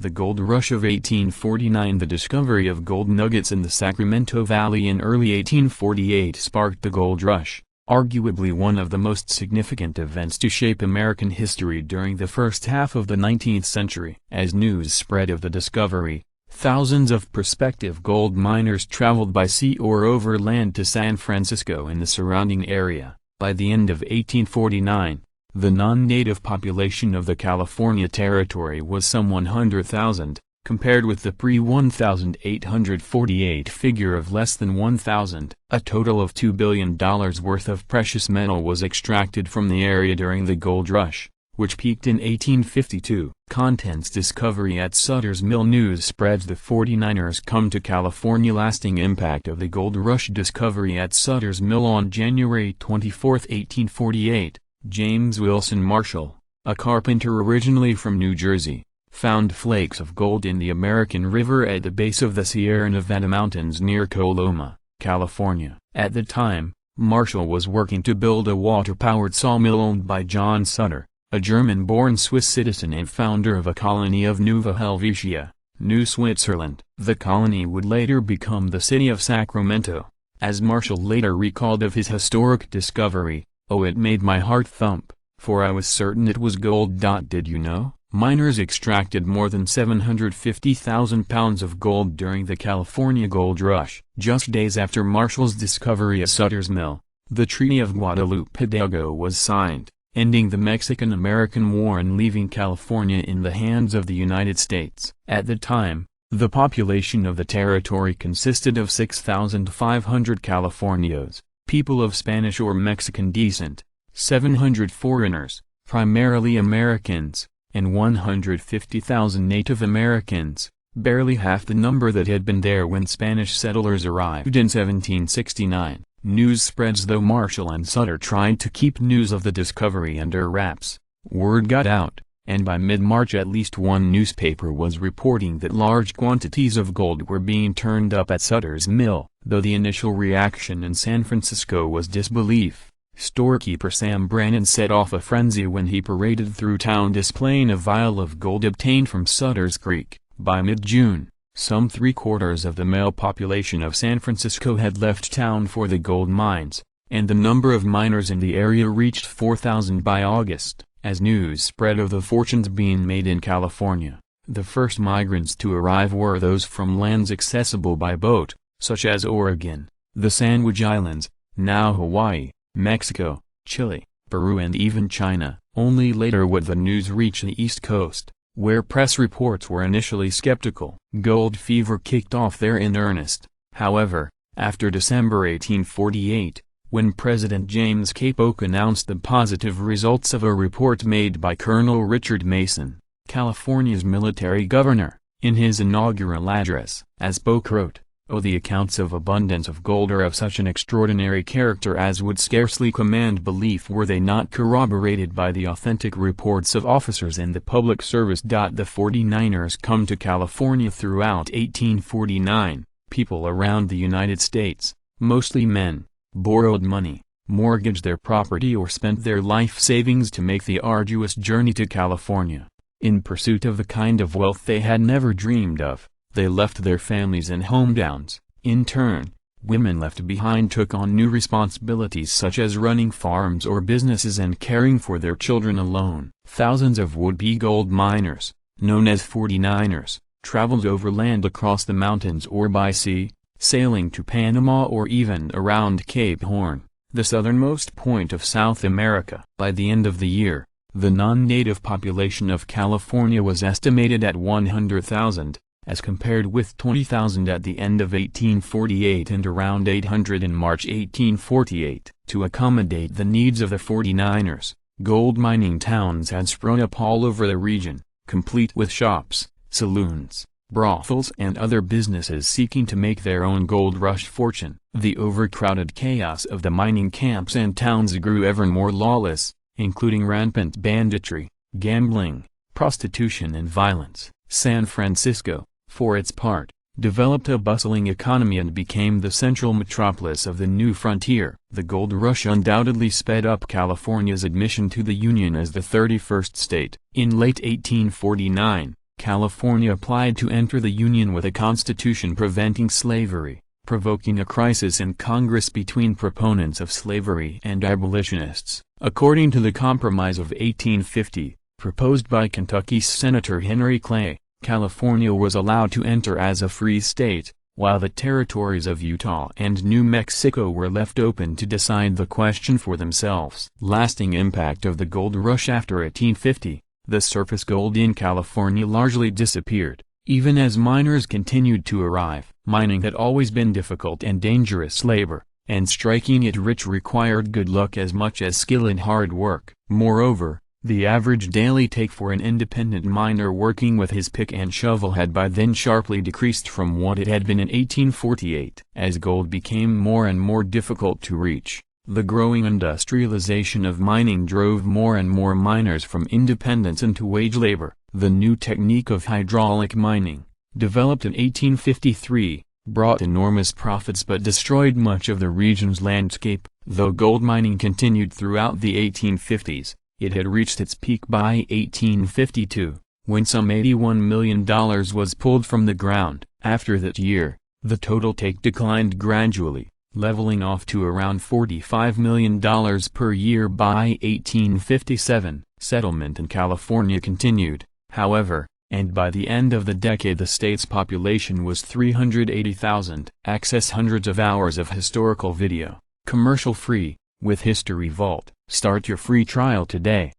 The gold rush of 1849. The discovery of gold nuggets in the Sacramento Valley in early 1848 sparked the gold rush, arguably one of the most significant events to shape American history during the first half of the 19th century. As news spread of the discovery, thousands of prospective gold miners traveled by sea or overland to San Francisco and the surrounding area. By the end of 1849, the non-native population of the California Territory was some 100,000, compared with the pre-1848 figure of less than 1,000. A total of $2 billion worth of precious metal was extracted from the area during the gold rush, which peaked in 1852. Contents discovery at Sutter's Mill. News spreads the 49ers come to California. Lasting impact of the gold rush discovery at Sutter's Mill. On January 24, 1848, James Wilson Marshall, a carpenter originally from New Jersey, found flakes of gold in the American River at the base of the Sierra Nevada Mountains near Coloma, California. At the time, Marshall was working to build a water-powered sawmill owned by John Sutter, a German-born Swiss citizen and founder of a colony of Neuva Helvetia, New Switzerland. The colony would later become the city of Sacramento. As Marshall later recalled of his historic discovery, "Oh, it made my heart thump, for I was certain it was gold. Did you know?" Miners extracted more than 750,000 pounds of gold during the California Gold Rush. Just days after Marshall's discovery at Sutter's Mill, the Treaty of Guadalupe Hidalgo was signed, ending the Mexican-American War and leaving California in the hands of the United States. At the time, the population of the territory consisted of 6,500 Californios, people of Spanish or Mexican descent, 700 foreigners, primarily Americans, and 150,000 Native Americans, barely half the number that had been there when Spanish settlers arrived in 1769. News spreads. Though Marshall and Sutter tried to keep news of the discovery under wraps, word got out, and by mid-March at least one newspaper was reporting that large quantities of gold were being turned up at Sutter's Mill. Though the initial reaction in San Francisco was disbelief, storekeeper Sam Brannan set off a frenzy when he paraded through town displaying a vial of gold obtained from Sutter's Creek. By mid-June, some three-quarters of the male population of San Francisco had left town for the gold mines, and the number of miners in the area reached 4,000 by August. As news spread of the fortunes being made in California, the first migrants to arrive were those from lands accessible by boat, such as Oregon, the Sandwich Islands, now Hawaii, Mexico, Chile, Peru and even China. Only later would the news reach the East Coast, where press reports were initially skeptical. Gold fever kicked off there in earnest, however, after December 1848, when President James K. Polk announced the positive results of a report made by Colonel Richard Mason, California's military governor, in his inaugural address. As Polk wrote, "Oh, the accounts of abundance of gold are of such an extraordinary character as would scarcely command belief were they not corroborated by the authentic reports of officers in the public service." The 49ers come to California throughout 1849. People around the United States, mostly men, borrowed money, mortgaged their property or spent their life savings to make the arduous journey to California. In pursuit of the kind of wealth they had never dreamed of, they left their families and hometowns. In turn, women left behind took on new responsibilities such as running farms or businesses and caring for their children alone. Thousands of would-be gold miners, known as 49ers, traveled overland across the mountains or by sea, sailing to Panama or even around Cape Horn, the southernmost point of South America. By the end of the year, the non-native population of California was estimated at 100,000, as compared with 20,000 at the end of 1848 and around 800 in March 1848. To accommodate the needs of the 49ers, gold mining towns had sprung up all over the region, complete with shops, saloons, brothels and other businesses seeking to make their own gold rush fortune. The overcrowded chaos of the mining camps and towns grew ever more lawless, including rampant banditry, gambling, prostitution and violence. San Francisco, for its part, developed a bustling economy and became the central metropolis of the new frontier. The gold rush undoubtedly sped up California's admission to the Union as the 31st state. In late 1849, California applied to enter the Union with a constitution preventing slavery, provoking a crisis in Congress between proponents of slavery and abolitionists. According to the Compromise of 1850, proposed by Kentucky's Senator Henry Clay, California was allowed to enter as a free state, while the territories of Utah and New Mexico were left open to decide the question for themselves. Lasting impact of the gold rush after 1850, the surface gold in California largely disappeared, even as miners continued to arrive. Mining had always been difficult and dangerous labor, and striking it rich required good luck as much as skill and hard work. Moreover, the average daily take for an independent miner working with his pick and shovel had by then sharply decreased from what it had been in 1848. As gold became more and more difficult to reach, the growing industrialization of mining drove more and more miners from independence into wage labor. The new technique of hydraulic mining, developed in 1853, brought enormous profits but destroyed much of the region's landscape. Though gold mining continued throughout the 1850s, it had reached its peak by 1852, when some $81 million was pulled from the ground. After that year, the total take declined gradually, leveling off to around $45 million per year by 1857. Settlement in California continued, however, and by the end of the decade the state's population was 380,000. Access hundreds of hours of historical video, commercial-free, with History Vault. Start your free trial today.